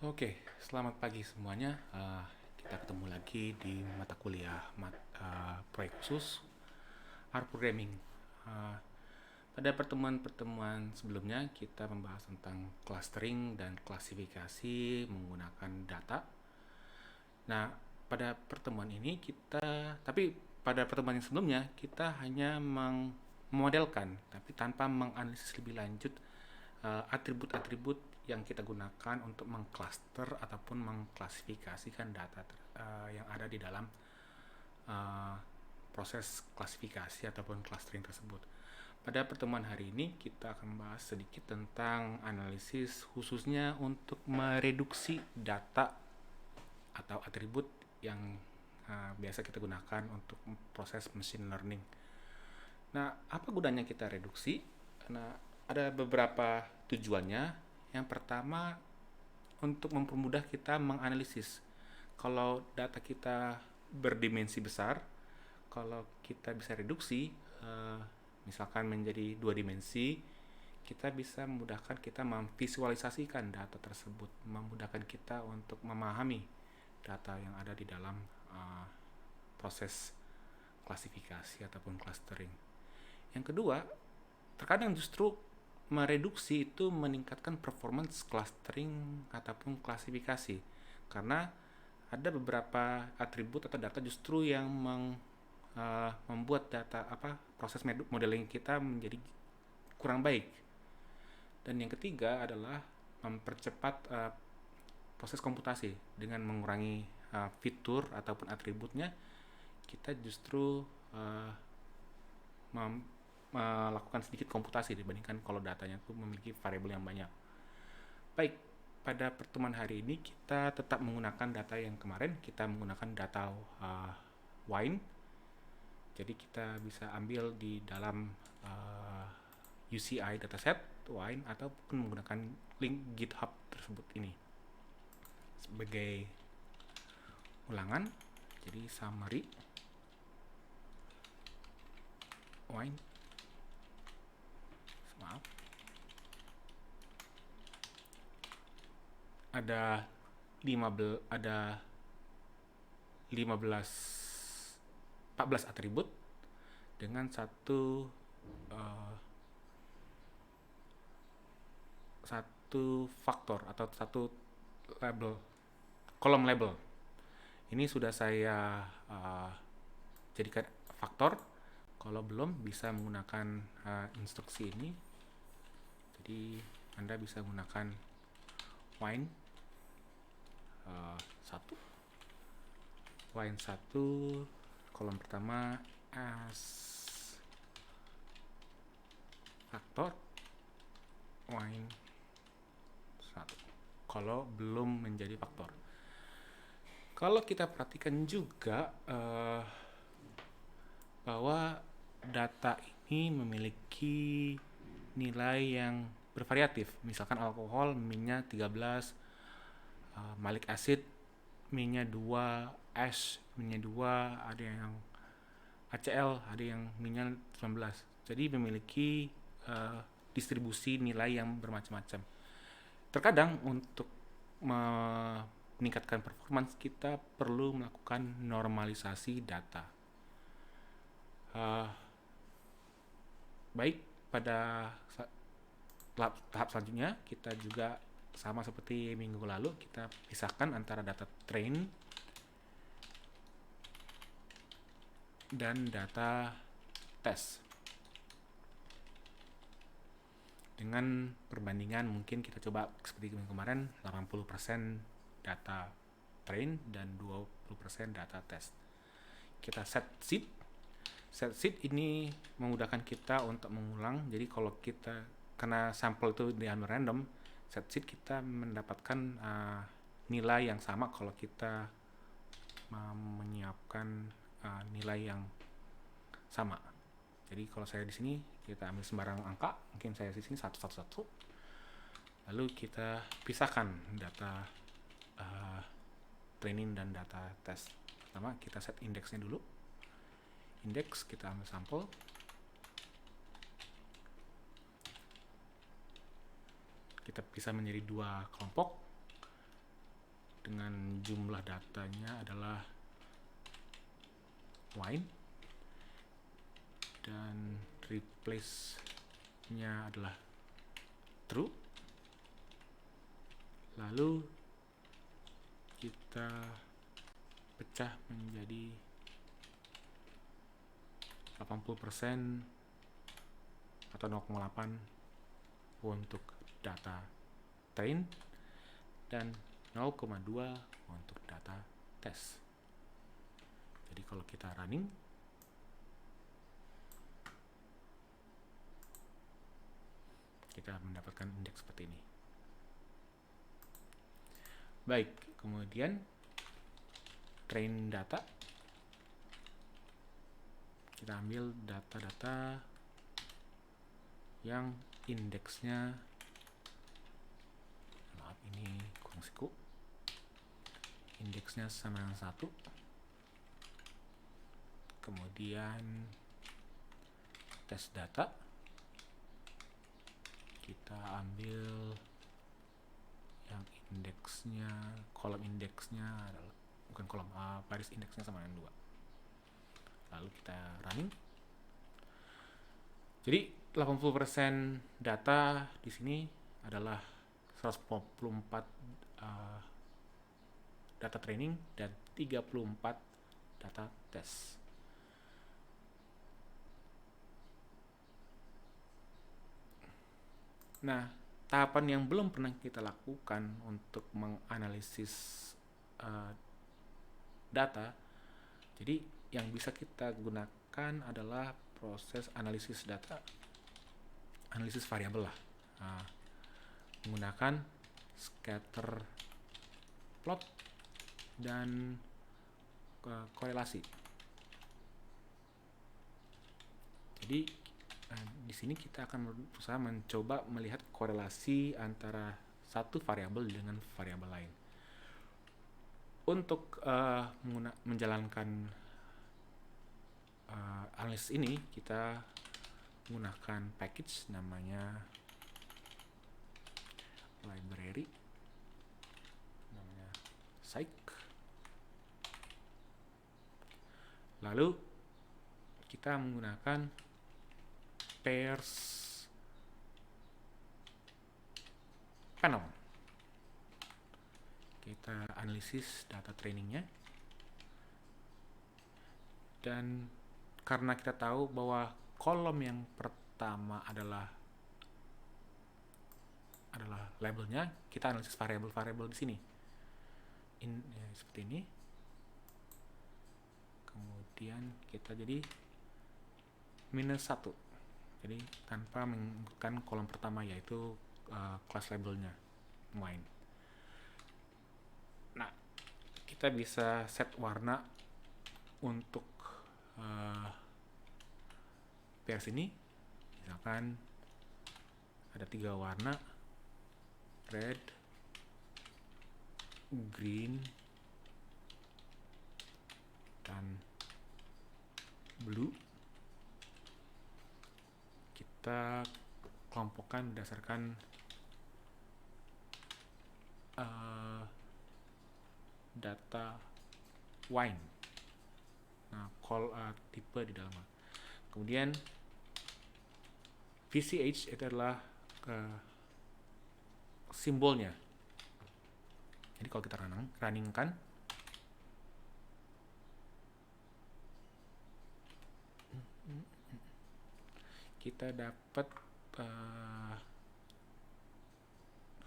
Oke, selamat pagi semuanya. Kita ketemu lagi di mata kuliah proyek khusus R Programming. Uh, Pada pertemuan-pertemuan sebelumnya kita membahas tentang clustering dan klasifikasi menggunakan data. Nah, pada pertemuan ini tapi pada pertemuan yang sebelumnya kita hanya memodelkan, tapi tanpa menganalisis lebih lanjut atribut-atribut yang kita gunakan untuk mengcluster ataupun mengklasifikasikan data yang ada di dalam uh, proses klasifikasi ataupun clustering tersebut. Pada pertemuan hari ini kita akan membahas sedikit tentang analisis khususnya untuk mereduksi data atau atribut yang biasa kita gunakan untuk proses machine learning. Nah, apa gunanya kita reduksi? Nah, ada beberapa tujuannya. Yang pertama, untuk mempermudah kita menganalisis. Kalau data kita berdimensi besar, kalau kita bisa reduksi, misalkan menjadi dua dimensi, kita bisa memudahkan kita memvisualisasikan data tersebut, memudahkan kita untuk memahami data yang ada di dalam uh, proses klasifikasi ataupun clustering. Yang kedua, terkadang justru mereduksi itu meningkatkan performance clustering ataupun klasifikasi, karena ada beberapa atribut atau data justru yang membuat data proses modeling kita menjadi kurang baik. Dan yang ketiga adalah mempercepat proses komputasi dengan mengurangi fitur ataupun atributnya. Kita justru melakukan sedikit komputasi dibandingkan kalau datanya itu memiliki variabel yang banyak. Baik, pada pertemuan hari ini kita tetap menggunakan data yang kemarin. Kita menggunakan data wine. Jadi kita bisa ambil di dalam UCI dataset wine ataupun menggunakan link GitHub tersebut ini. Sebagai ulangan, jadi summary wine, maaf, ada 14 atribut dengan uh, satu faktor atau satu label, kolom label. Ini sudah saya jadikan faktor. Kalau belum, bisa menggunakan instruksi ini. Jadi Anda bisa menggunakan wine 1, wine 1, kolom pertama as faktor wine 1 kalau belum menjadi faktor. Kalau kita perhatikan juga bahwa data ini memiliki nilai yang bervariatif. Misalkan alkohol minnya 13, malic acid minnya 2, ash minnya 2, ada yang HCl, ada yang minnya 19. Jadi memiliki distribusi nilai yang bermacam-macam. Terkadang untuk meningkatkan performance kita perlu melakukan normalisasi data. Baik, pada tahap selanjutnya kita juga sama seperti minggu lalu, kita pisahkan antara data train dan data test. Dengan perbandingan mungkin kita coba seperti kemarin 80% data train dan 20% data test. Kita set seed. Set seed ini memudahkan kita untuk mengulang. Jadi kalau kita karena sampel itu diambil random, set seed kita mendapatkan nilai yang sama kalau kita menyiapkan nilai yang sama. Jadi kalau saya di sini kita ambil sembarang angka, mungkin saya di sini 111. Lalu kita pisahkan data training dan data test. Pertama kita set indeksnya dulu. Indeks kita ambil sampel. Kita pisah menjadi dua kelompok. dengan jumlah datanya adalah wine, dan replace-nya adalah true. Lalu kita pecah menjadi 80% atau 0,8 untuk data train dan 0,2 untuk data test. Jadi kalau kita running, kita mendapatkan indeks seperti ini. Baik, kemudian train data. Kita ambil data-data yang indeksnya, maaf ini kurang siku, indeksnya sama dengan 1. Kemudian tes data, kita ambil yang indeksnya, kolom indeksnya adalah, bukan kolom, baris indeksnya sama dengan 2. Lalu kita running. Jadi 80% data di sini adalah 144 data training dan 34 data test. Nah, tahapan yang belum pernah kita lakukan untuk menganalisis data, jadi yang bisa kita gunakan adalah proses analisis data, analisis variabel lah, menggunakan scatter plot dan korelasi. Jadi di sini kita akan berusaha mencoba melihat korelasi antara satu variabel dengan variabel lain. Untuk menjalankan analisis ini, kita menggunakan package namanya library, namanya psych. Lalu kita menggunakan pairs panel. Kita analisis data trainingnya, dan karena kita tahu bahwa kolom yang pertama adalah labelnya, kita analisis variabel-variabel di sini. Seperti ini. Kemudian kita jadi -1. Jadi tanpa mengikutkan kolom pertama, yaitu class labelnya wine. Nah, kita bisa set warna untuk pairs ini. Misalkan ada 3 warna, red, green, dan blue. Kita kelompokkan berdasarkan data wine, tipe di dalamnya. Kemudian VCH itu adalah simbolnya. Jadi kalau kita runningkan, kita dapat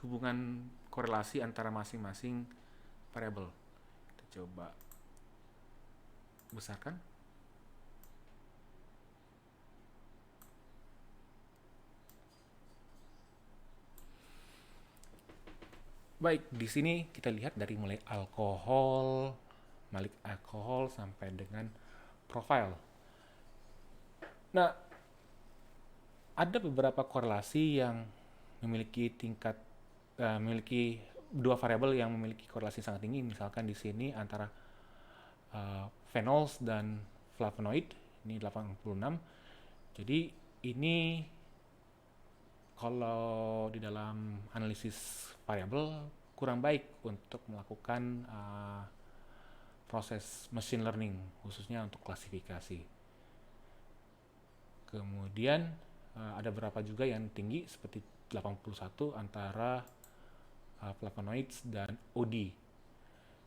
hubungan korelasi antara masing-masing variabel. Kita coba besarkan. Baik, di sini kita lihat dari mulai alkohol, malik alkohol sampai dengan profile. Nah, ada beberapa korelasi yang memiliki memiliki 2 variabel yang memiliki korelasi sangat tinggi. Misalkan di sini antara phenols dan flavonoid, ini 86. Jadi ini kalau di dalam analisis variabel kurang baik untuk melakukan proses machine learning, khususnya untuk klasifikasi. Kemudian ada beberapa juga yang tinggi seperti 81 antara flavonoids dan OD.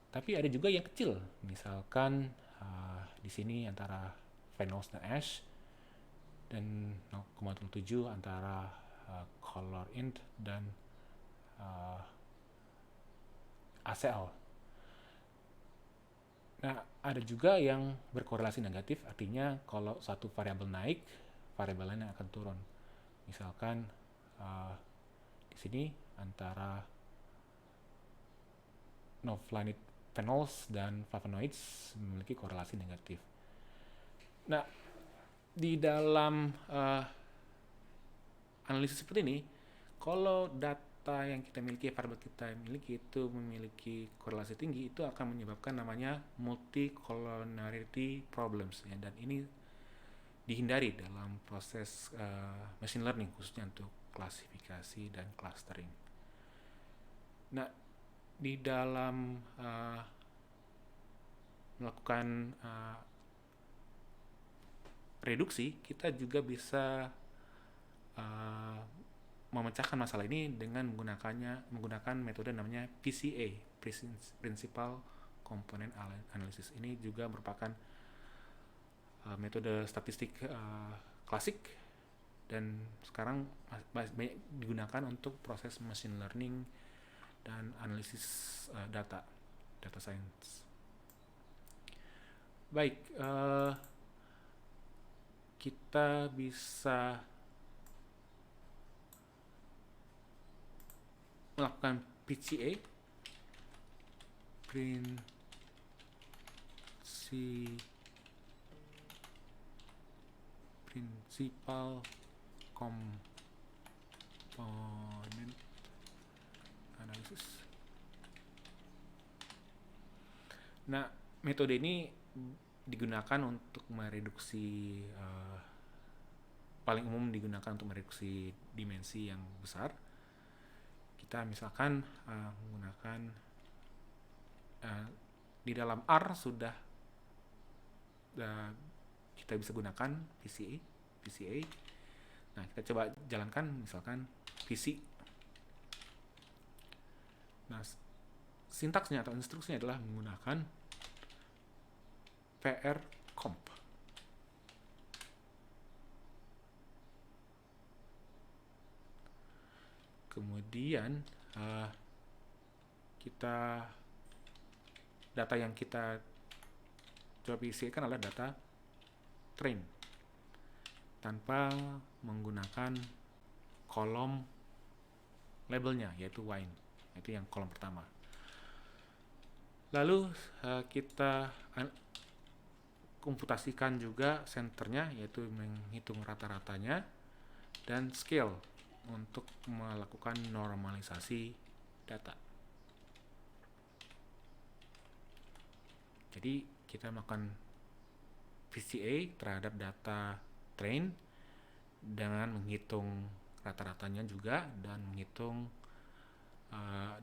Tapi ada juga yang kecil, misalkan di sini antara phenols dan ash, dan 0,07 antara color int dan ACL. Nah, ada juga yang berkorelasi negatif, artinya kalau satu variabel naik, variabel lain akan turun. Misalkan di sini antara novlanid phenols dan flavonoids memiliki korelasi negatif. Nah, di dalam analisis seperti ini, kalau data yang kita miliki, variabel kita miliki itu memiliki korelasi tinggi, itu akan menyebabkan namanya multi-collinearity problems, ya, dan ini dihindari dalam proses machine learning, khususnya untuk klasifikasi dan clustering. Nah, di dalam melakukan reduksi, kita juga bisa memecahkan masalah ini dengan menggunakan metode namanya PCA, Principal Component Analysis. Ini juga merupakan metode statistik klasik dan sekarang banyak digunakan untuk proses machine learning dan analisis data science. Baik, kita bisa melakukan PCA, Principal Component Analysis. Nah, metode ini digunakan untuk mereduksi, paling umum digunakan untuk mereduksi dimensi yang besar. Kita misalkan menggunakan di dalam R sudah kita bisa gunakan PCA. Nah, kita coba jalankan misalkan PC. Nah, sintaksnya atau instruksinya adalah menggunakan PRComp. Kemudian data yang kita coba PCA-kan adalah data train tanpa menggunakan kolom labelnya, yaitu wine, itu yang kolom pertama. Lalu kita komputasikan juga centernya, yaitu menghitung rata-ratanya, dan scale untuk melakukan normalisasi data. Jadi kita melakukan PCA terhadap data train dengan menghitung rata-ratanya juga dan menghitung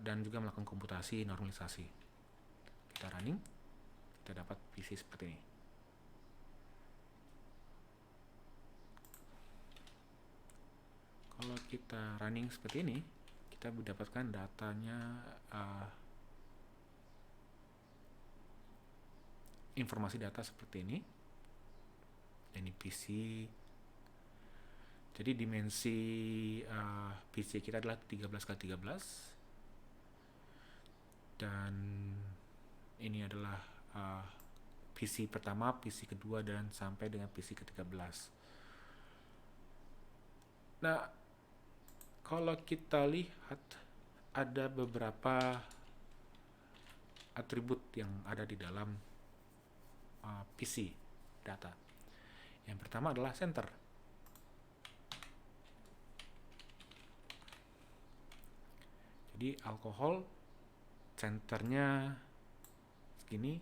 dan juga melakukan komputasi normalisasi. Kita running, kita dapat PC seperti ini. Kalau kita running seperti ini, kita mendapatkan datanya, informasi data seperti ini. Ini PC. Jadi dimensi PC kita adalah 13x13. Dan ini adalah PC pertama, PC kedua, dan sampai dengan PC ke-13. Nah, kalau kita lihat ada beberapa atribut yang ada di dalam PC data. Yang pertama adalah center. Jadi alkohol centernya segini,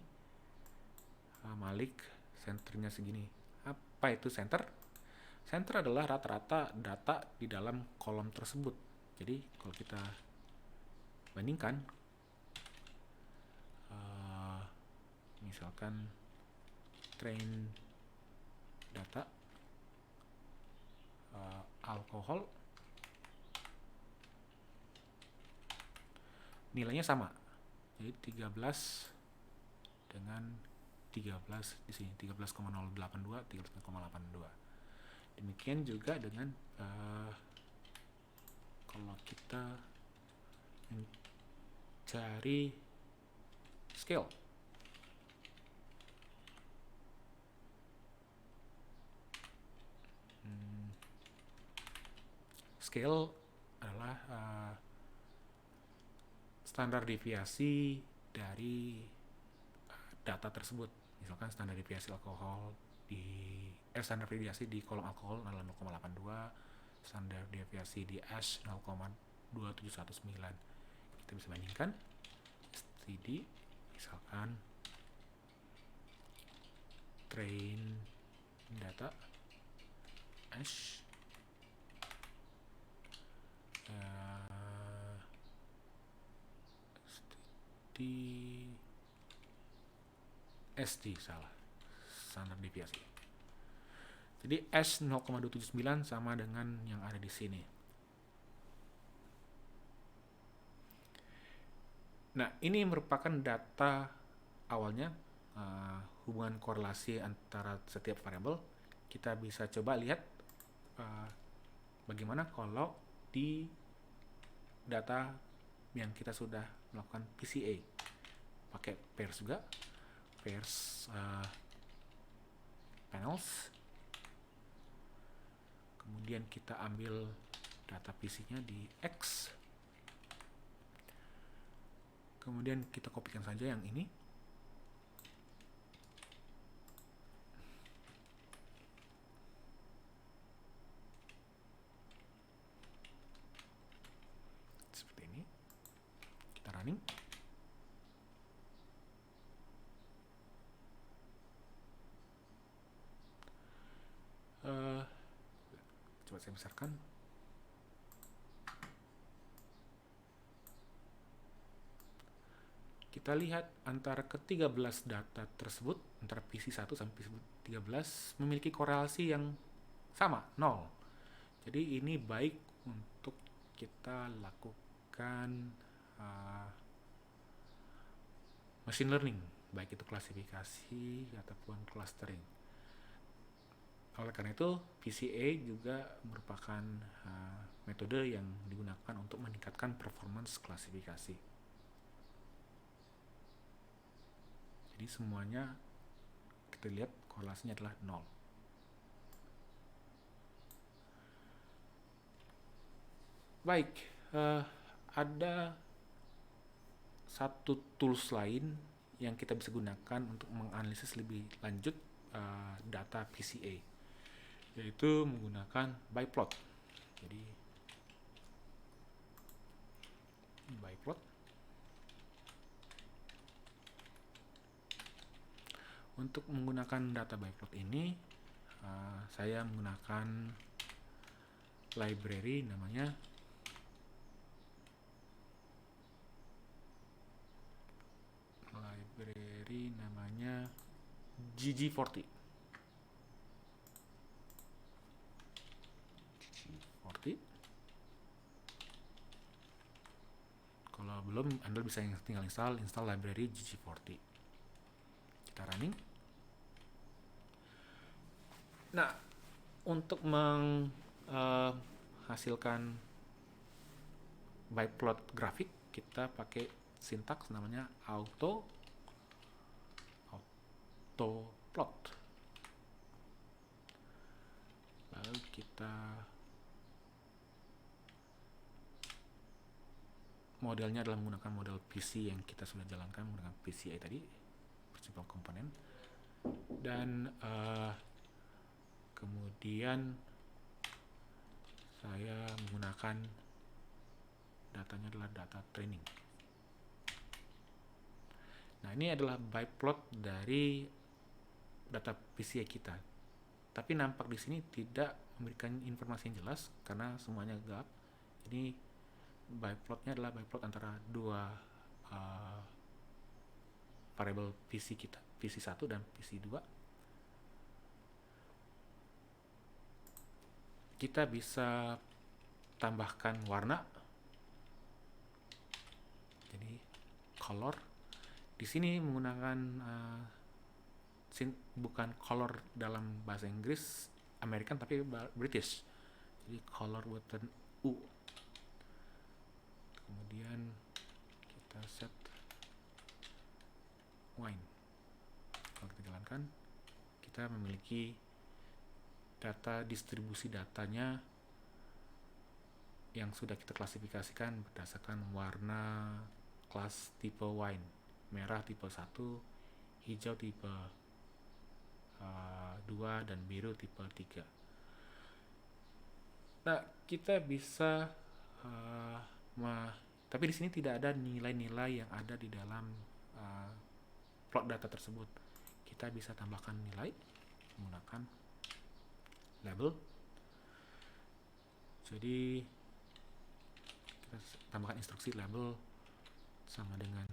Malik centernya segini. Apa itu center? Center adalah rata-rata data di dalam kolom tersebut. Jadi kalau kita bandingkan misalkan train data alkohol, nilainya sama, jadi 13 dengan 13 di sini 13,082, 13,82. Demikian juga dengan kalau kita mencari scale, scale adalah standar deviasi dari data tersebut. Misalkan standar deviasi alkohol standar deviasi di kolom alkohol adalah 0,82, standar deviasi di ash 0,2719. Kita bisa bandingkan std, misalkan train data ash SD salah, standar deviasi. Jadi S 0,279 sama dengan yang ada di sini. Nah, ini merupakan data awalnya, hubungan korelasi antara setiap variabel. Kita bisa coba lihat bagaimana kalau di data yang kita sudah melakukan PCA pakai pairs juga, pairs panels. Kemudian kita ambil data PC-nya di X. Kemudian kita kopikan saja yang ini. Seperti ini. Kita running. Coba saya besarkan. Kita lihat antara ke-13 data tersebut, antara PC1 sampai PC13 memiliki korelasi yang sama, 0. Jadi ini baik untuk kita lakukan machine learning, baik itu klasifikasi ataupun clustering. Oleh karena itu, PCA juga merupakan metode yang digunakan untuk meningkatkan performance klasifikasi. Jadi semuanya kita lihat korelasinya adalah 0. Baik, ada satu tools lain yang kita bisa gunakan untuk menganalisis lebih lanjut data PCA, yaitu menggunakan biplot. Jadi biplot. Untuk menggunakan data biplot ini, saya menggunakan library namanya GG40. Kalau belum, Anda bisa tinggal install library GG40. Kita running. Nah, untuk menghasilkan biplot grafik, kita pakai sintaks namanya autoplot. Lalu kita modelnya adalah menggunakan model PC yang kita sudah jalankan menggunakan PCA tadi, principal component. Dan kemudian saya menggunakan datanya adalah data training. Nah, ini adalah biplot dari data PCA kita. Tapi nampak di sini tidak memberikan informasi yang jelas karena semuanya gelap. Jadi biplotnya adalah biplot antara dua variabel PC kita, PC1 dan PC2. Kita bisa tambahkan warna. Jadi color di sini menggunakan bukan color dalam bahasa Inggris American tapi British. Jadi color button U. Kemudian kita set wine. Kalau kita jalankan, kita memiliki data distribusi datanya yang sudah kita klasifikasikan berdasarkan warna kelas tipe wine. Merah tipe 1, hijau tipe 2, dan biru tipe 3. Nah, kita bisa tapi di sini tidak ada nilai-nilai yang ada di dalam plot data tersebut. Kita bisa tambahkan nilai menggunakan label. Jadi kita tambahkan instruksi label sama dengan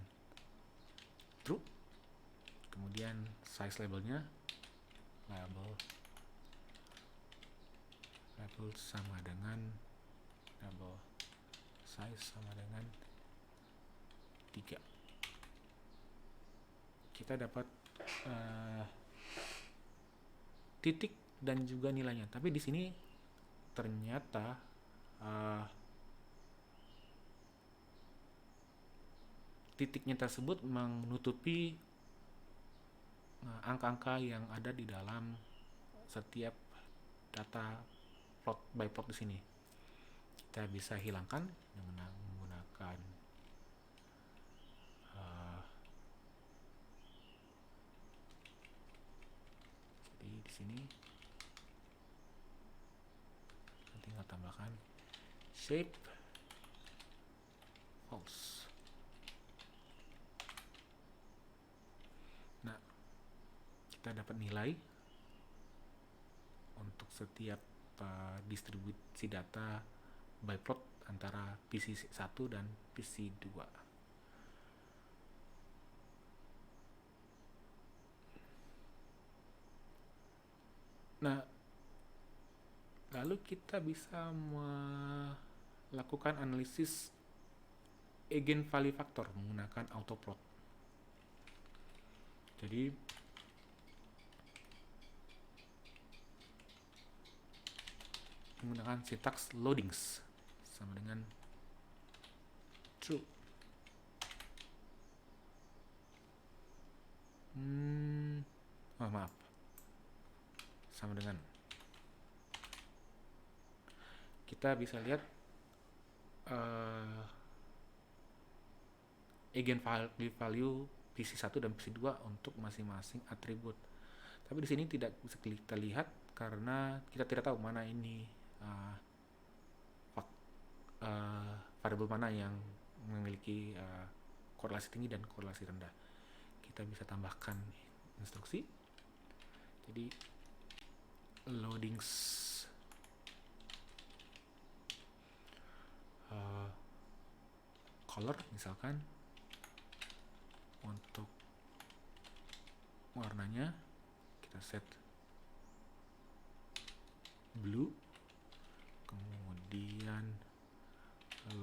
true. Kemudian size labelnya label sama dengan label size sama dengan 3. Kita dapat titik dan juga nilainya. Tapi di sini ternyata titiknya tersebut menutupi angka-angka yang ada di dalam setiap data plot by plot di sini. Kita bisa hilangkan dengan menggunakan jadi di sini tinggal tambahkan shape false. Nah, kita dapat nilai untuk setiap distribusi data by plot antara PC1 dan PC2. Nah, lalu kita bisa melakukan analisis eigenvalue factor menggunakan autoplot. Jadi menggunakan sintaks loadings sama dengan true. Maaf, sama dengan, kita bisa lihat eigenvalue PC1 dan PC2 untuk masing-masing atribut. Tapi di sini tidak bisa kita lihat karena kita tidak tahu mana ini variabel mana yang memiliki korelasi tinggi dan korelasi rendah. Kita bisa tambahkan instruksi. Jadi loadings color misalkan, untuk warnanya kita set blue, kemudian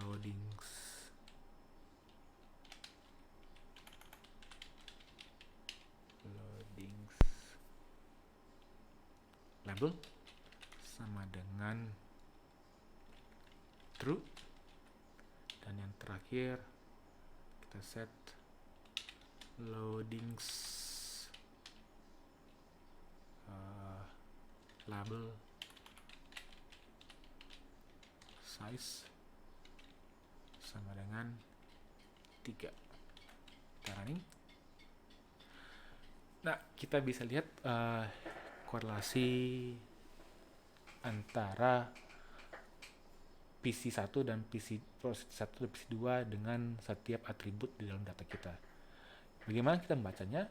loadings label sama dengan true, dan yang terakhir kita set loadings label size sama dengan 3. Kita running. Nah, kita bisa lihat korelasi antara PC1 dan PC1 dan PC2 dengan setiap atribut di dalam data kita. Bagaimana kita membacanya?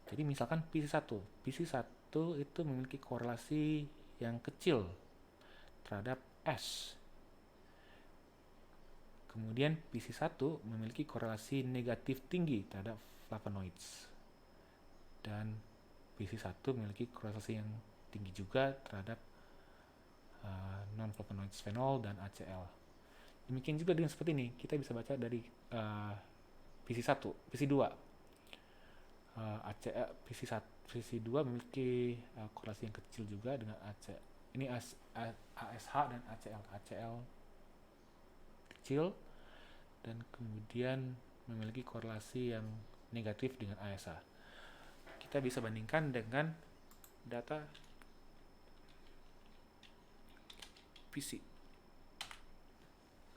Jadi misalkan PC1 itu memiliki korelasi yang kecil terhadap S. Kemudian PC1 memiliki korelasi negatif tinggi terhadap flavonoids. dan PC1 memiliki korelasi yang tinggi juga terhadap non-flavonoid phenol dan ACL. Demikian juga dengan seperti ini, kita bisa baca dari PC1, PC2. PC2 memiliki korelasi yang kecil juga dengan ACL. Ini ASH dan ACL. ACL kecil dan kemudian memiliki korelasi yang negatif dengan ASH. Kita bisa bandingkan dengan data PC.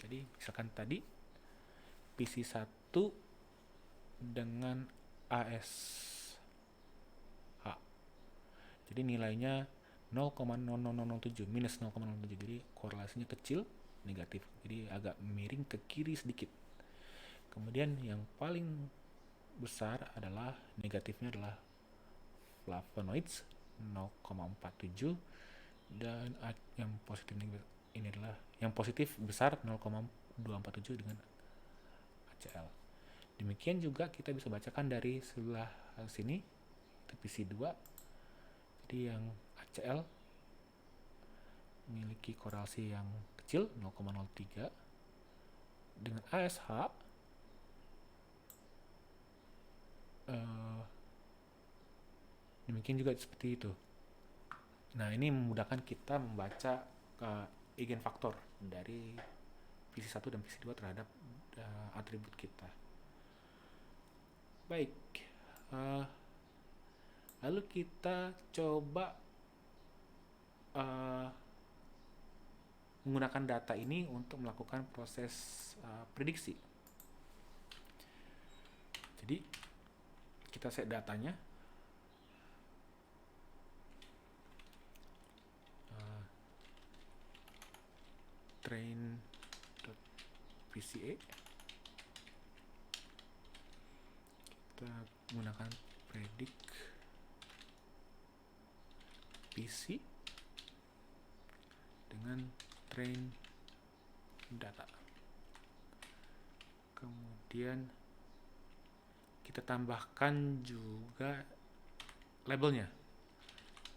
Jadi misalkan tadi PC1 dengan ASH. Jadi nilainya 0,0007 minus 0,07. Jadi korelasinya kecil, negatif. Jadi agak miring ke kiri sedikit. Kemudian yang paling besar adalah negatifnya adalah flavonoids 0,47 dan yang positif ini adalah yang positif besar 0,247 dengan ACL. Demikian juga kita bisa bacakan dari sebelah sini PC2. Jadi yang ACL memiliki korelasi yang kecil 0,03 dengan ASH demikian juga seperti itu. Nah, ini memudahkan kita membaca eigenfaktor dari PC1 dan PC2 terhadap atribut kita. Baik, lalu kita coba menggunakan data ini untuk melakukan proses prediksi. Jadi kita set datanya, train.pca. Kita menggunakan predict PC dengan train data. Kemudian kita tambahkan juga labelnya,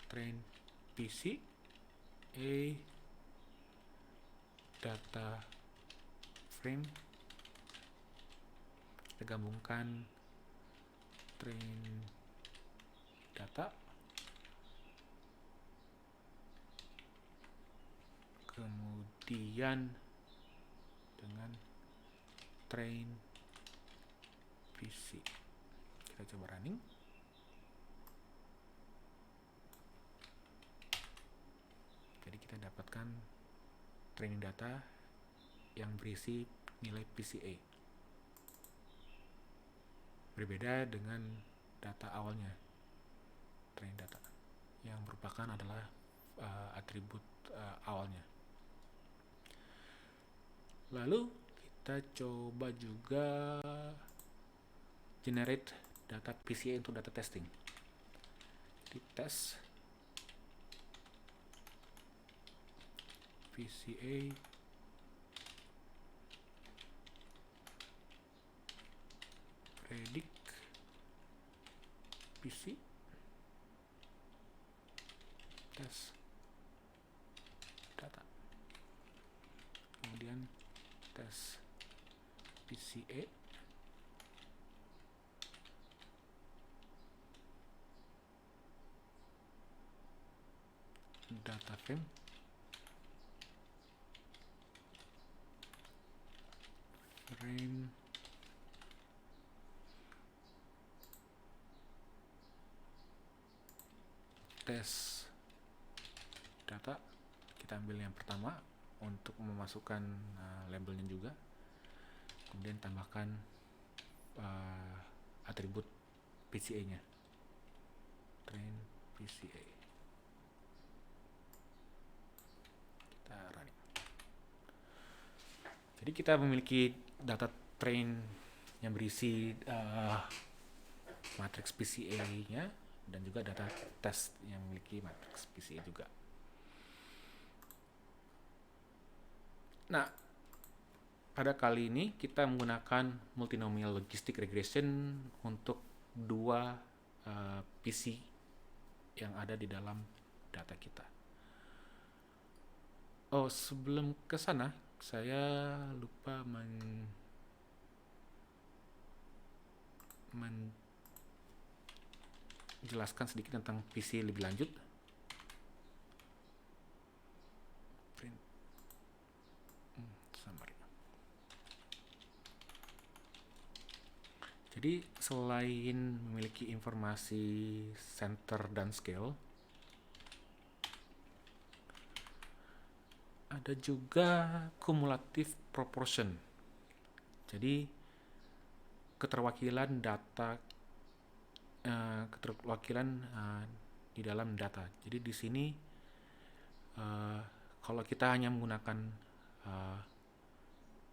train PC A data frame. Kita gabungkan train data, kemudian dengan train PC. Kita coba running. Jadi kita dapatkan training data yang berisi nilai PCA. Berbeda dengan data awalnya, training data, yang merupakan adalah atribut awalnya. Lalu kita coba juga generate data PCA untuk data testing. Di tes PCA predict PC tes data, kemudian tes PCA data frame tes data. Kita ambil yang pertama untuk memasukkan labelnya juga, kemudian tambahkan atribut PCA nya, train PCA. Kita running. Jadi kita memiliki data train yang berisi matriks PCA nya dan juga data test yang memiliki matriks PCA juga. Nah, pada kali ini kita menggunakan multinomial logistic regression untuk dua PC yang ada di dalam data kita. Oh, sebelum ke sana, saya lupa menjelaskan sedikit tentang PC lebih lanjut. Print summary. Jadi selain memiliki informasi center dan scale, ada juga cumulative proportion. Jadi keterwakilan data, di dalam data. Jadi di sini kalau kita hanya menggunakan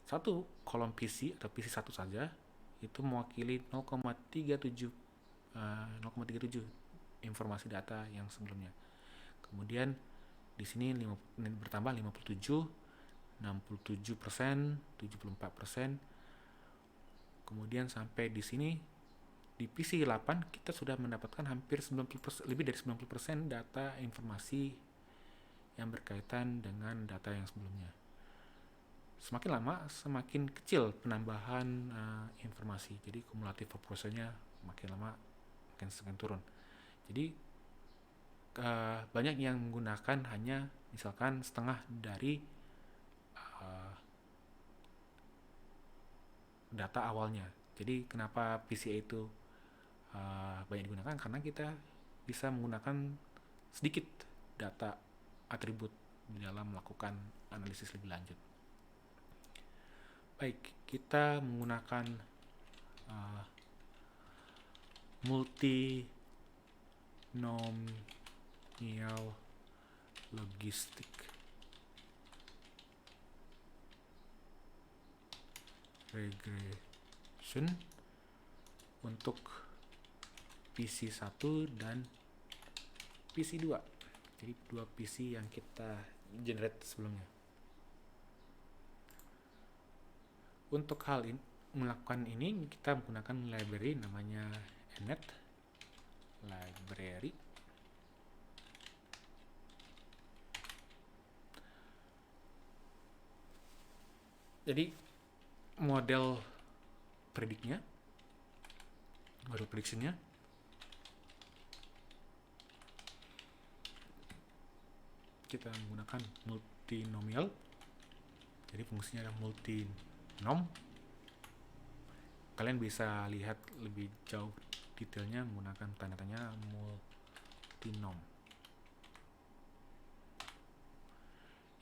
satu kolom PC atau PC satu saja, itu mewakili 0,37 informasi data yang sebelumnya. Kemudian di sini bertambah 57, 67%, 74%. Kemudian sampai di sini di PC 8 kita sudah mendapatkan hampir 90%, lebih dari 90% data informasi yang berkaitan dengan data yang sebelumnya. Semakin lama semakin kecil penambahan informasi. Jadi kumulatif proporsinya makin lama makin turun. Jadi banyak yang menggunakan hanya misalkan setengah dari data awalnya. Jadi kenapa PCA itu banyak digunakan? Karena kita bisa menggunakan sedikit data atribut di dalam melakukan analisis lebih lanjut. Baik, kita menggunakan multinomial logistic regression untuk PC 1 dan PC 2. Jadi dua PC yang kita generate sebelumnya. Untuk hal ini, melakukan ini kita menggunakan library namanya nnet library. Jadi model predictionnya kita menggunakan multinomial. Jadi fungsinya adalah multinom. Kalian bisa lihat lebih jauh detailnya menggunakan tanda tanya multinom.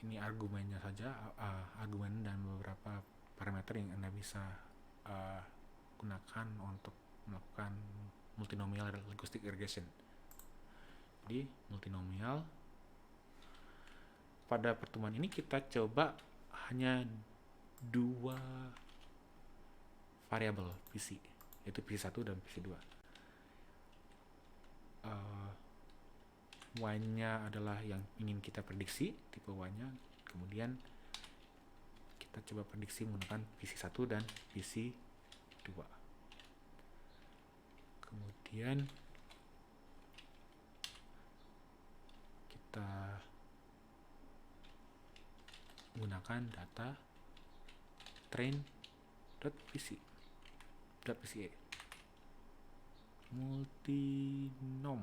Ini argumennya saja, argumen dan beberapa parameter yang Anda bisa gunakan untuk melakukan multinomial logistic regression. Jadi multinomial. Pada pertemuan ini kita coba hanya dua variabel PC, yaitu PC 1 dan PC 2. Y-nya adalah yang ingin kita prediksi, tipe Y-nya. Kemudian kita coba prediksi menggunakan PC 1 dan PC 2. Kemudian kita menggunakan data train.pca multinom.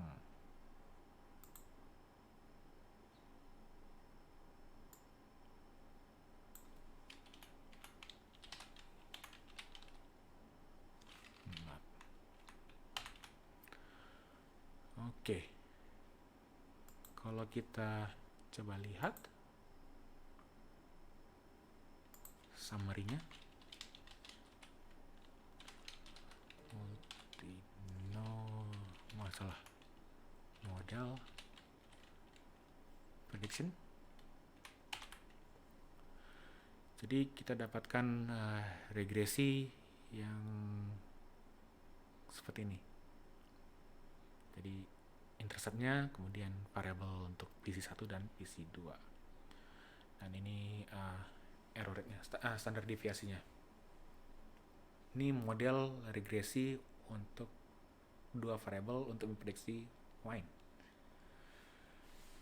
Oke. Kalau kita coba lihat summary-nya, model prediction. Jadi kita dapatkan regresi yang seperti ini. Jadi interceptnya, kemudian variabel untuk PC 1 dan PC 2. Dan ini error rate-nya, standar deviasinya. Ini model regresi untuk dua variabel untuk memprediksi wine.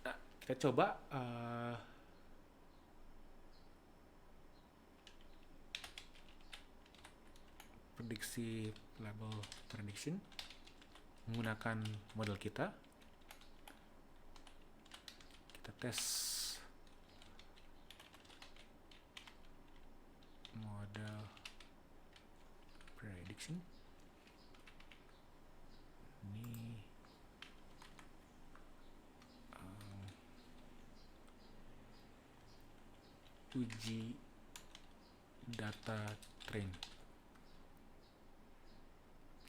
Nah, kita coba prediksi label prediction menggunakan model kita tes model prediction. Ini uji data train.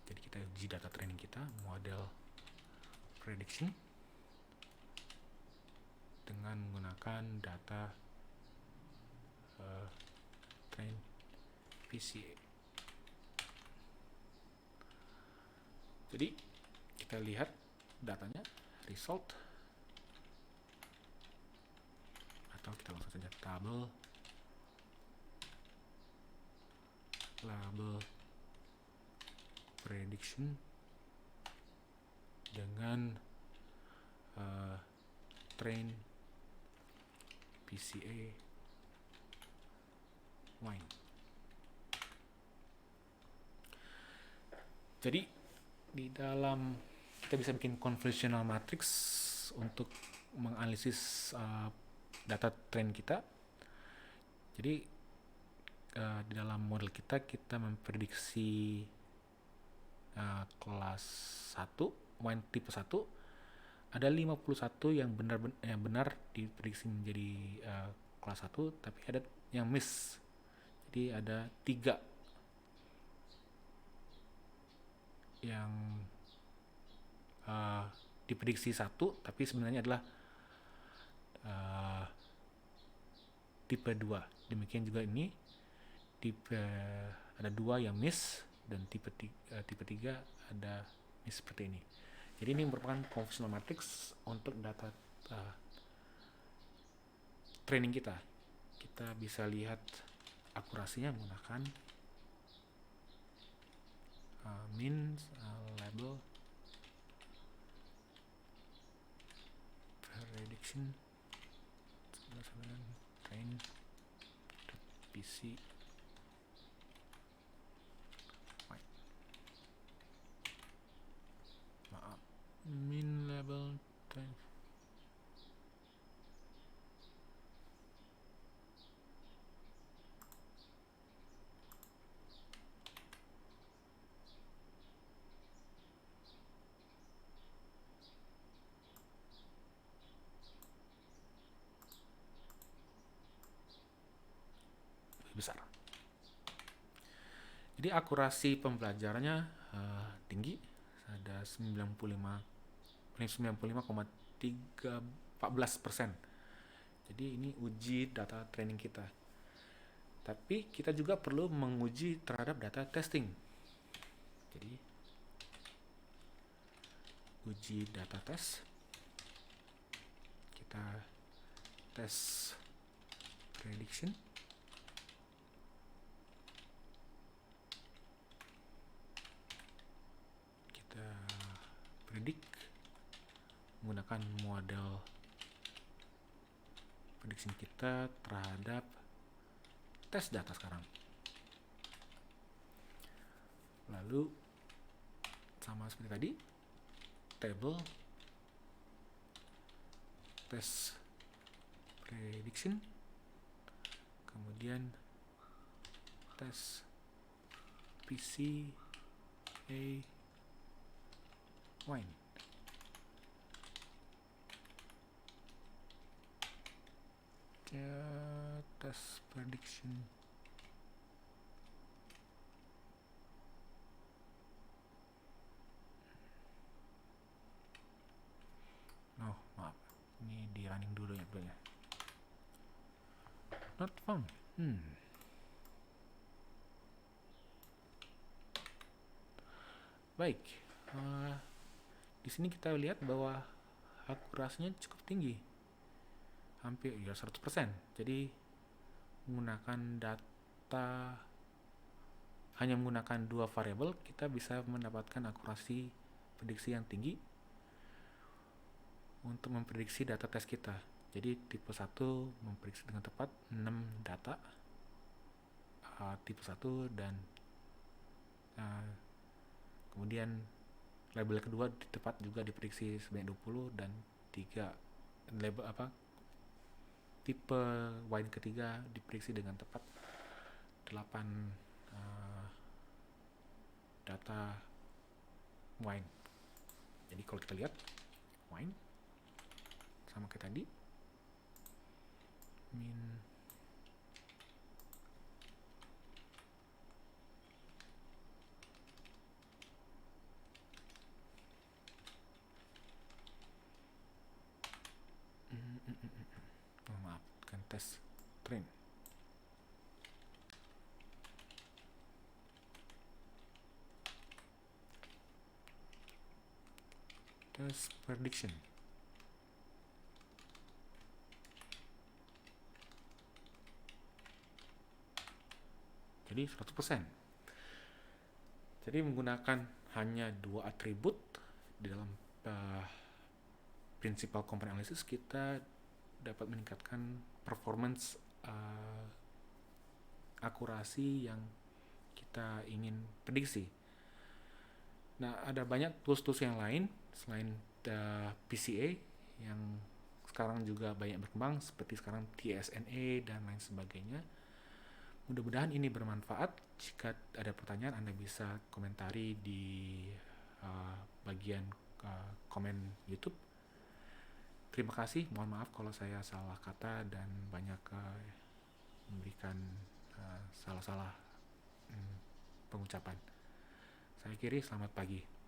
Jadi kita uji data training kita, model prediction, dengan menggunakan data train PCA. Jadi kita lihat datanya, result, atau kita langsung saja tabel label prediction dengan train PCA wine. Jadi di dalam kita bisa bikin convolutional matrix untuk menganalisis data train kita. Jadi di dalam model kita memprediksi kelas 1, wine tipe 1, ada 51 yang benar diprediksi menjadi kelas 1, tapi ada yang miss. Jadi ada 3 yang diprediksi 1, tapi sebenarnya adalah tipe 2. Demikian juga ini, ada 2 yang miss, dan tipe 3 ada miss seperti ini. Jadi ini merupakan convolutional matrix untuk data training kita. Kita bisa lihat akurasinya menggunakan min label prediction train PC min label train. Besar. Jadi akurasi pembelajarannya tinggi, ada 95,14%. Jadi ini uji data training kita. Tapi kita juga perlu menguji terhadap data testing. Jadi uji data test, kita tes prediction, kita predict menggunakan model prediction kita terhadap tes data sekarang. Lalu sama seperti tadi, table tes prediction, kemudian tes PCA wine. Tes prediction maaf, ini di running dulu ya bro ya. Not found. Baik, di sini kita lihat bahwa akurasinya cukup tinggi, hampir 100%. Jadi hanya menggunakan 2 variabel, kita bisa mendapatkan akurasi prediksi yang tinggi untuk memprediksi data tes kita. Jadi tipe 1 memprediksi dengan tepat 6 data tipe 1, dan kemudian label kedua tepat juga diprediksi sebanyak 20, dan 3 label tipe wine ketiga diprediksi dengan tepat 8 data wine. Jadi kalau kita lihat wine sama kayak tadi, min maaf, kan tes train. Test prediction. Jadi 100%. Jadi menggunakan hanya 2 atribut di dalam principal component analysis, kita dapat meningkatkan performance akurasi yang kita ingin prediksi. Nah, ada banyak tools-tools yang lain selain PCA yang sekarang juga banyak berkembang, seperti sekarang TSNA dan lain sebagainya. Mudah-mudahan ini bermanfaat. Jika ada pertanyaan, Anda bisa komentari di bagian komen YouTube. Terima kasih, mohon maaf kalau saya salah kata dan banyak memberikan salah-salah pengucapan. Saya kiri, selamat pagi.